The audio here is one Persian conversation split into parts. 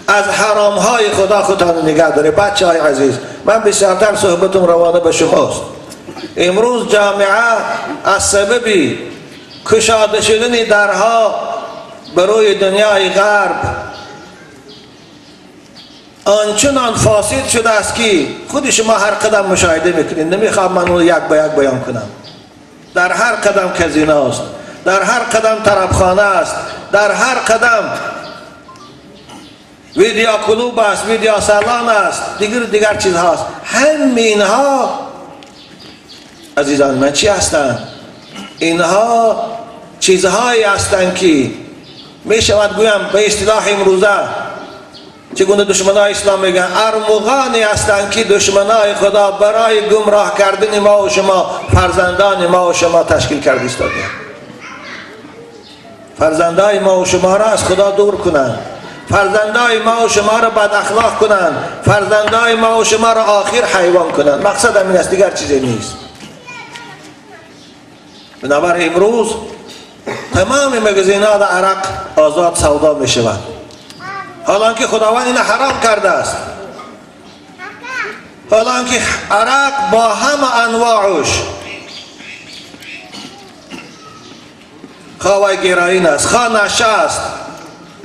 از حرام های خدا خودتان نگه داره. بچه های عزیز، من بسیارتر صحبتم روانه به شماست. امروز جامعه از سببی کشاده شدن درها برای دنیای غرب آنچنان فاسد شده است که خود شما هر قدم مشاهده میکنید. نمیخوام من اون یک به یک بیان کنم. در هر قدم کازینو است، در هر قدم طربخانه است، در هر قدم ویدیو کلوب است، ویدیو سالن است، دیگر چیز هست. همه اینها عزیزان من چی هستند؟ اینها چیزهایی هستند که می شود گویم به اصطلاح امروزه چگونه دشمنان اسلام میگن ارمغانی هستند که دشمنان خدا برای گمراه کردن ما و شما فرزندان ما و شما تشکیل کرده ایستاده. فرزندان ما و شما را از خدا دور کنند، فرزندان ما و شما را بد اخلاق کنند، فرزندان ما و شما را آخر حیوان کنند. مقصد همین است، دیگر چیزی نیست. بنابراین امروز تمام مگزینات عرق آزاد سودا می شود، حالانکه خداوند این حرام کرده است. حالانکه عرق با همه انواعش، خواه گیراین است، خواه نشه است،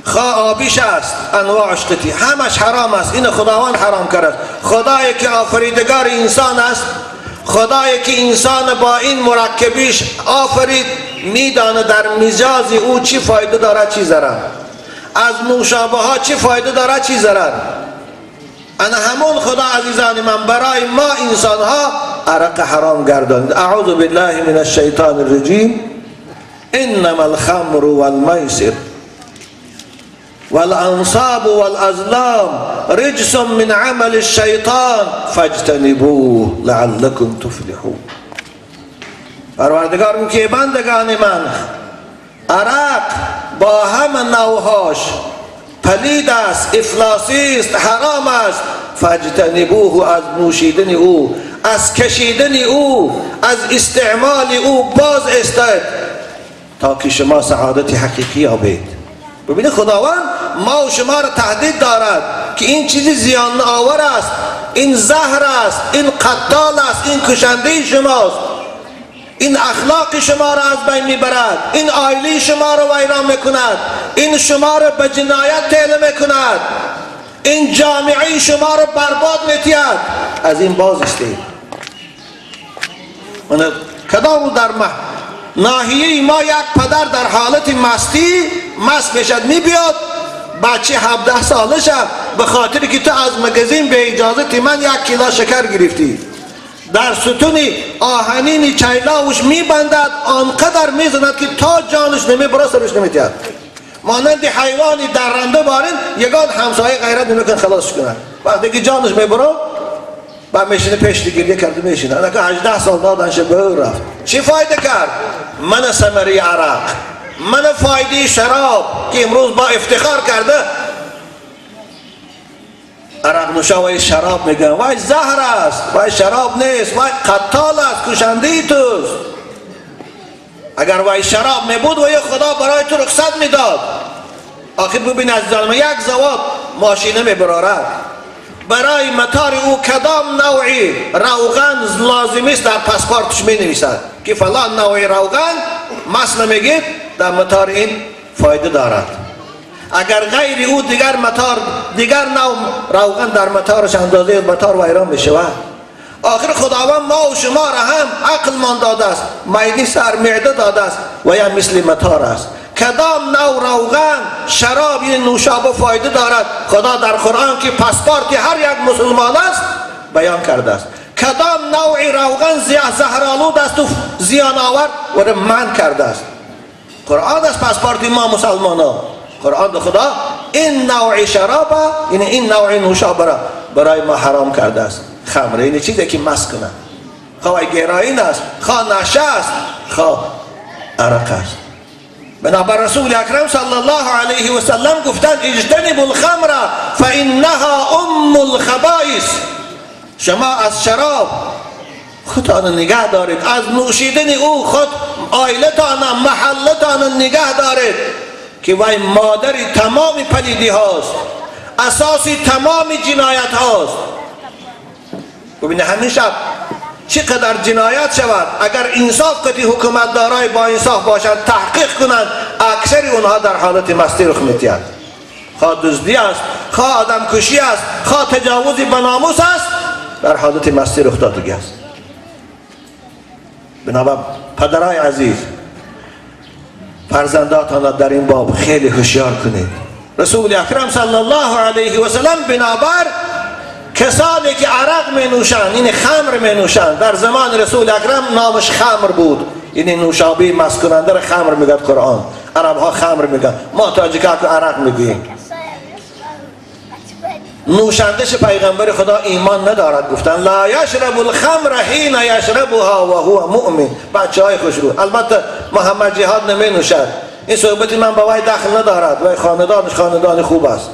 خواه آبیش است، انواعش قطعی همش حرام است. این خداوند حرام کرده است. خدایی که آفریدگار انسان است، خدایی که انسان با این مرکبیش آفرید، میدانه در مزاج او چی فایده داره چی ضرر، از نوشابه ها چی فایده داره چی ضرر. انا همون خدا عزیزان من برای ما انسان ها عرق حرام گرداند. اعوذ بالله من الشیطان الرجیم. انما الخمر والمیسر والانصاب والازلام رجس من عمل الشیطان فاجتنبوه لعلكم تفلحون. پروردگار میگه بندگان من، عرق با همه نوعهاش پلید است، افلاسی است، حرام است. فاجتنبوه، از نوشیدن او، از کشیدن او، از استعمال او باز استید تا که شما سعادت حقیقی یابید. ببینید خداوند ما و شما را تهدید دارد که این چیزی زیان آور است، این زهر است، این قتال است، این کشنده شماست، این اخلاق شما را از بین میبرد، این عائله شما را ویران میکند، این شما را به جنایت تیله میکند، این جامعه شما را برباد میتید. از این باز استید. کدام در ناحیه ما یک پدر در حالت مستی مست میشد، میبیاد بچه 17 سالشه به خاطر که تو از مگزین به اجازت من 1 کیلو شکر گرفتی، در ستون آهنین چیلاوش میبندد، آنقدر میزند که تا جانش نمیبره سرش نمیتید. مانند حیوانی درنده بارین یگان همسایه غیرت نمیکن خلاص کنن. وقتی که جانش میبره بعد میشینه پیش گریه کرده میشینه. انا که 18 سال دادنش به رفت چی فایده کرد؟ من ثمره عرق، من فایده شراب که امروز با افتخار کرده عرق نوشا وای شراب میگن، وای زهر است، وای شراب نیست، وای قتال است، کشنده ای توست. اگر وای شراب میبود وای خدا برای تو رخصت میداد. آخر ببین عزیزان من، یک زواد ماشینه میبرارد، برای مطار او کدام نوعی روغن لازمی است در پاسپورتش می نویسد که فلان نوعی روغن مثلا میگید در مطار این فایده دارد. اگر غیر او دیگر نوع روغن در مطارش اندازه مطار ویران بشود. آخر خداوند ما و شما را هم عقل من داده است، معده سر معده داده است و یا مثل مطار است. کدام نوع روغن شراب این نوشابه فایده دارد خدا در قرآن که پاسپورت هر یک مسلمان است بیان کرده است. کدام نوع روغن زهرآلود است و زیان آور و منع کرده است. قرآن است پاسپورت ما مسلمانان. قرآن خدا این نوع شراب یعنی این نوع نوشابه را برای ما حرام کرده است. خمر این چیزی که مست کنه، خواه گیراین است، خواه نشه است، خواه عرق است. بنابر رسول اکرم صلی الله علیه و سلم گفتند اجتنبوا الخمر فانها ام الخبائث. شما از شراب خودتان نگه دارید، از نوشیدن او خود عائلتان محلتان نگه دارید که وای مادر تمام پلیدی هاست. اساسی تمام جنایت هاست. ببینید همین شب چقدر جنایت شود اگر انصاف کتی حکومت دارای با انصاف باشند تحقیق کنند، اکثر اونها در حالت مستی رخ می‌دهد. خواه دزدی است، خواه آدم کشی است، خواه تجاوزی به ناموس است، در حالت مستی رخ دادگی است. بنابراین پدرای عزیز، فرزنداتان در این باب خیلی هوشیار کنید. رسول اکرم صلی الله علیه و سلم بنابر کسانی که عرق می نوشند، این خمر می نوشند، در زمان رسول اکرم نامش خمر بود، این نوشابه مست کننده را خمر میگه قرآن. عرب ها خمر میگن، ما تاجیکا که عرق میگیم. نوشندش پیغمبر خدا ایمان ندارد، گفتن لا یشرب الخمر حین یشربها و هو مؤمن. بچه های خوشرو. البته محمد جهاد نمی نوشد، این صحبتی من با وی دخل ندارد، وی خاندانش خاندان خوب است،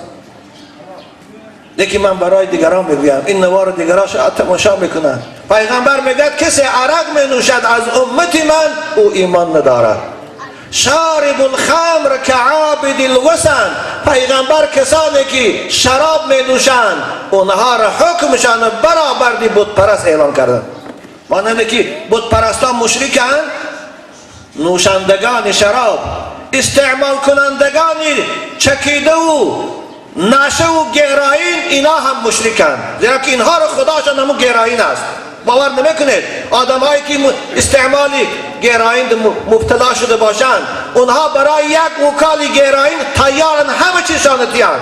لیکن من برای دیگران میگویم این نوار دیگران شاید تماشا میکنند. پیغمبر میگه کسی عرق می نوشد از امتی من او ایمان ندارد. شارب الخمر كعابد الوثن. پیغمبر کسانی که شراب می نوشند اونها را حکمشان برابر بت پرست اعلان کردند. مانند که بت پرستان مشرکند، نوشندگان شراب، استعمال کنندگان چکیده و نشه و گهراین، اینا هم مشرکند، زیرا که اینها را خداشان همون گهراین است. باور نمیکنید آدم هایی که استعمالی گهراین مبتلا شده باشند، اونها برای یک وکالی گهراین تیارن همه چیزشان تیان.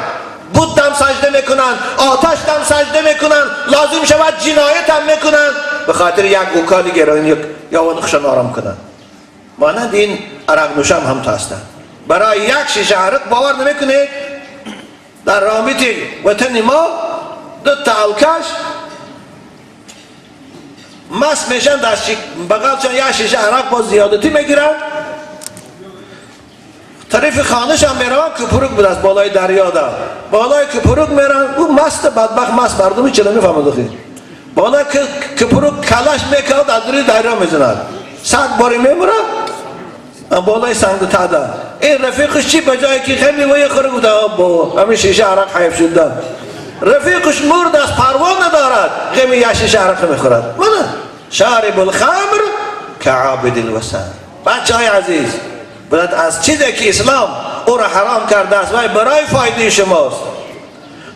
بود دم سجده میکنن، آتش دم سجده میکنن، لازم شود جنایت هم میکنن به خاطر یک وکالی گهراین یا ونخشان آرام کنن. مانند این عرق نوشم هم تا هستند. برای یک شیشه عرق باور نمیکنید در رابط وطن ما دو تا الکش مست میشن، در بغلشان یک شیشه عرق با زیادتی میگیرن، طریف خانهش هم میرن، کپروک بود از بالای دریا دا بالای کپروک میرن، او مست بدبخت مست مردمی چرا میفهمد اخی بالای کپروک کلش میکرد در دوری دریا میزند، سنگ باری میمونه بالای سنگ تاده. این رفیقش چی بجایی که خیلی وی خوره گوده با همین شیشه عرق حیف شده، رفیقش مرد از پروان ندارد، غمی یک شیشه عرق میخورد. منه شارب الخمر كعابد الوثن. بچه های عزیز، باید از چیزی که اسلام او را حرام کرده است و برای فایده شماست.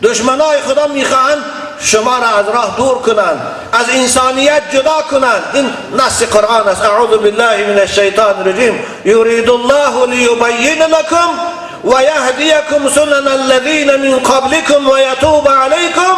دشمنای خدا میخواهند شما را از راه دور کنند، از انسانیت جدا کنند. این نص قرآن است. اعوذ بالله من الشیطان الرجیم. یرید الله لیبین لکم و یهدیکم سنن الذین من قبلکم و یتوب علیکم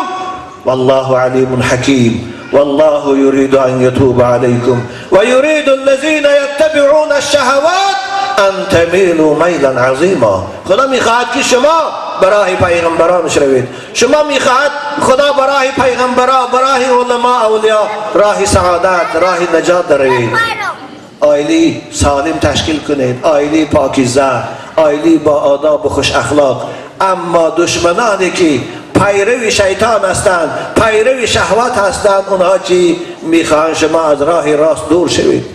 والله علیم حکیم. والله يريد أن يتوب عليكم ويريد الذين يتبعون الشهوات أن تميلوا ميلا عظيما. خدا میخواهد که شما برای پیغمبرانش روید، شما میخواهد خدا برای پیغمبران، برای علما اولیاء راه سعادت، راه نجات روید. عائله سالم تشکیل کنید، عائله پاکیزه، عائله با آداب و خوش اخلاق. اما دشمنانی که پیرو شیطان هستند، پیرو شهوت هستند، اونها چی میخواهند شما از راه راست دور شوید،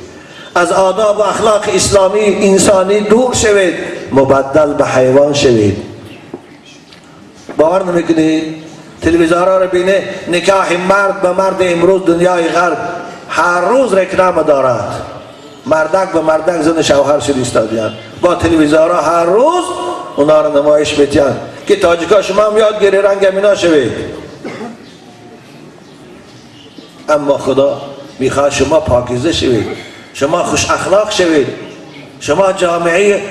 از آداب و اخلاق اسلامی انسانی دور شوید، مبدل به حیوان شوید. باور نمیکنید تلویزیون‌ها رو بینه نکاح مرد به مرد امروز دنیای غرب هر روز رکلام دارد، مردک به مردک زن شوهر شد ایستادیان با تلویزیون‌ها هر روز اونا رو نمایش میدن که تاجیکا شما هم یادگیری رنگ امینا شوید. اما خدا میخواد شما پاکیزه شوید، شما خوش اخلاق شوید، شما جامعه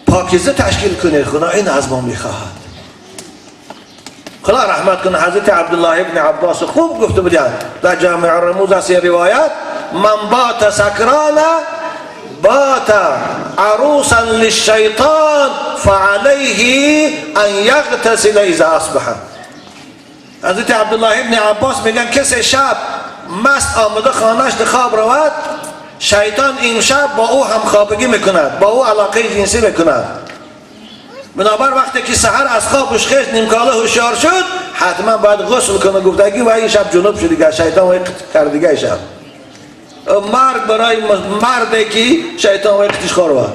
پاکیزه تشکیل کنید. خدا این از ما میخواهد. خدا رحمت کنه حضرت عبدالله ابن عباس خوب گفته بودند در جامع الرموز از روایت: من بات سکرانا بات عروسا للشیطان فعليه ان یغتسل اذا اصبح. حضرت عبدالله ابن عباس میگن کسی شب مست آمده خانهش خواب رود، شیطان این شب با او همخوابگی میکند، با او علاقه جنسی میکند. بنابر وقتی که سحر از خوابش خیش نیمکاله هوشیار شد حتما باید غسل کنه. گفتگی و این شب جنوب شد دیگه، شیطان وقت کردیگه شب مرگ برای مردی که شیطان وقتش خور بود.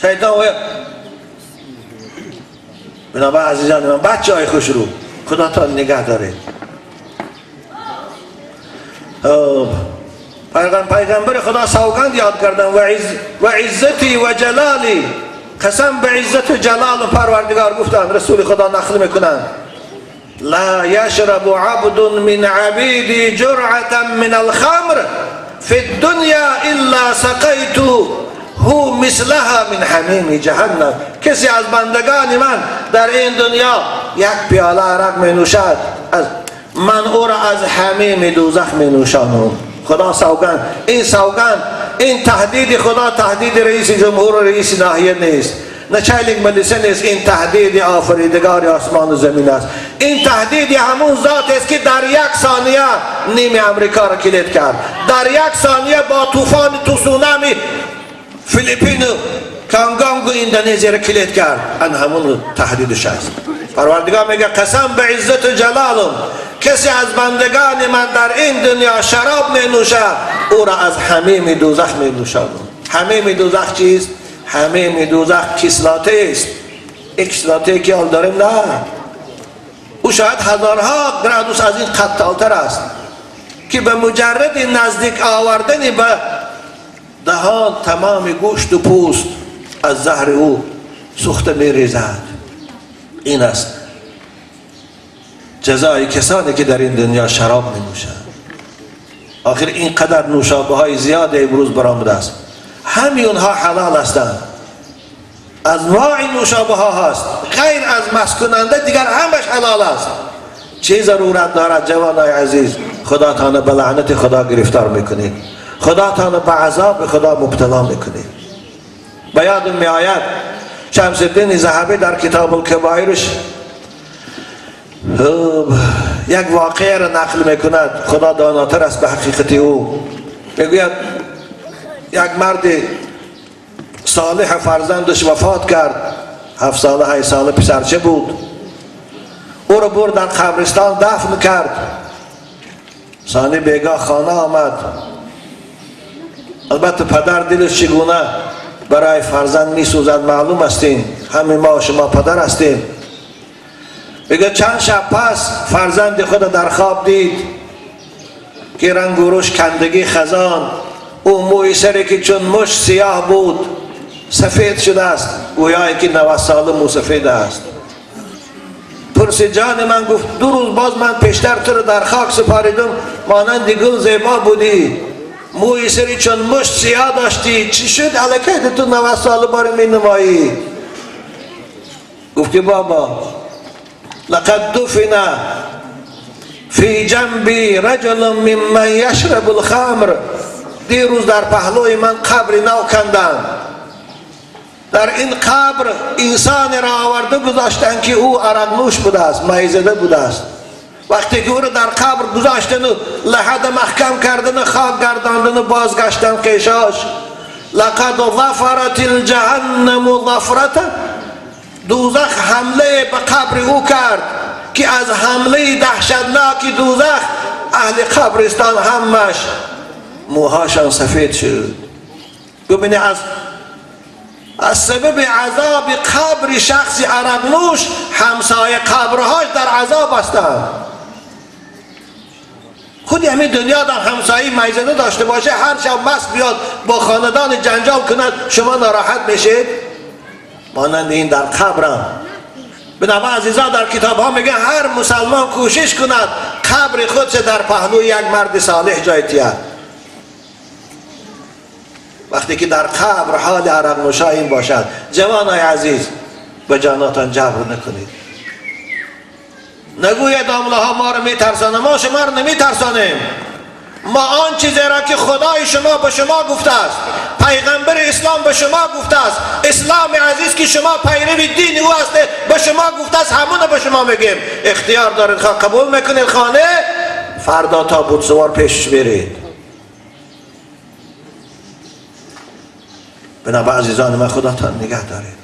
شیطان بنابراین عزیزان من، بچه های خوش رو خدا تا نگه داره. پیغمبر خدا سوگند یاد کردن و عزتی و جلالی، قسم به عزت و جلال پروردگار گفتن، رسول خدا نقل میکنن لا یشرب عبد من عبیدی جرعة من الخمر فی الدنیا الا سقیته مثلها من حمیم جهنم. کسی از بندگان من در این دنیا یک پیاله عرق می نوشد، من او را از حمیم دوزخ می نوشانم. خدا سوگند، این سوگند، این تهدید خدا تهدید رئیس جمهور و رئیس ناحیه نیست، نه چایلینگ ملیسه نیست، این تهدید آفریدگار آسمان و زمین است. این تهدید همون ذات است که در یک ثانیه نیمه امریکا را کلید کرد، در یک ثانیه با طوفان تسونامی فیلیپین و کانگانگ و اندونزی را کلید کرد. ان همون تهدیدش است. پروردگار میگه قسم به عزت و جلالم، کسی از بندگان من در این دنیا شراب می نوشد، او را از حمیم دوزخ می نوشانم. حمیم دوزخ چیست؟ حمیم دوزخ کسلاته است. این کسلاته که حال داریم نه، او شاید هزارها گرادوس از این قطعاتر است که به مجرد نزدیک آوردن به دهان تمام گوشت و پوست از زهر او سوخته می ریزد. این است جزای کسانی که در این دنیا شراب می نوشند. آخر اینقدر نوشابه های زیاد امروز برآمده است، همه اونها حلال هستند، انواع نوشابه ها هست، غیر از مست کننده دیگر همش حلال است. چه ضرورت دارد جوانای عزیز خدا تان به لعنت خدا گرفتار میکنید، خدا تان به عذاب خدا مبتلا میکنید. به یادم می آید شمس الدین ذهبی در کتاب الکبائرش یک واقعه را نقل میکند، خدا داناتر است به حقیقت او. میگوید یک مرد صالح فرزندش وفات کرد، 7 ساله 8 ساله پسرچه بود، او را برد در قبرستان دفن کرد. ثانی بیگاه خانه آمد، البته پدر دلش چگونه برای فرزند می سوزد معلوم استیم، همه ما و شما پدر هستیم. بگه چند شب پس فرزند خود در خواب دید که رنگ و روش کندگی خزان، او موی سری که چون مشت سیاه بود سفید شده است، گویایی که 90 ساله مو سفید است. پرسید جان من، گفت 2 روز باز من پیشتر تو رو در خاک سپاریدم، مانند گل زیبا بودی، موی سری چون مشت سیاه داشتی، چی شد الکی تو 90 ساله باری می نمایی؟ گفت بابا لقد دفن فی جنبی رجل ممن یشرب الخمر، دیروز در پهلوی من قبر نو کندن، در این قبر انسان را آورده گذاشتن که او عرق نوش بوده است، مایزده بوده است. وقتی که او را در قبر گذاشتن و لحد محکم کردن و خاک گرداندن و بازگشتن قیشاش، لقد ظفرت الجهنم ظفرته، دوزخ حمله به قبر او کرد که از حمله دهشتناک دوزخ اهل قبرستان همش موهاشان سفید شد. ببینی از سبب عذاب قبر شخصی عرق نوش همسایه قبرهاش در عذاب هستند. خودی همین دنیا در همسایه میزنه داشته باشه، هر شب مست بیاد با خاندان جنجال کند، شما ناراحت بشید؟ مانند این در قبرم. بنابراین عزیزان در کتاب ها میگه هر مسلمان کوشش کند قبر خودش در پهلوی یک مرد صالح جای تیاد. وقتی که در قبر حال عرق نوشای این باشد، جوانای عزیز به جاناتان جبر نکنید. نگوید عامله ها ما رو میترسانه، ما شما رو نمیترسانیم. ما آن چیزی را که خدای شما به شما گفته است، پیغمبر اسلام به شما گفته است، اسلام عزیز که شما پیرو دین او است به شما گفته است، همون به شما میگیم. اختیار دارید، خواه قبول میکنید خانه، فردا تابوت سوار پیشش برید. بنابراین عزیزان من خدا تا نگه دارید.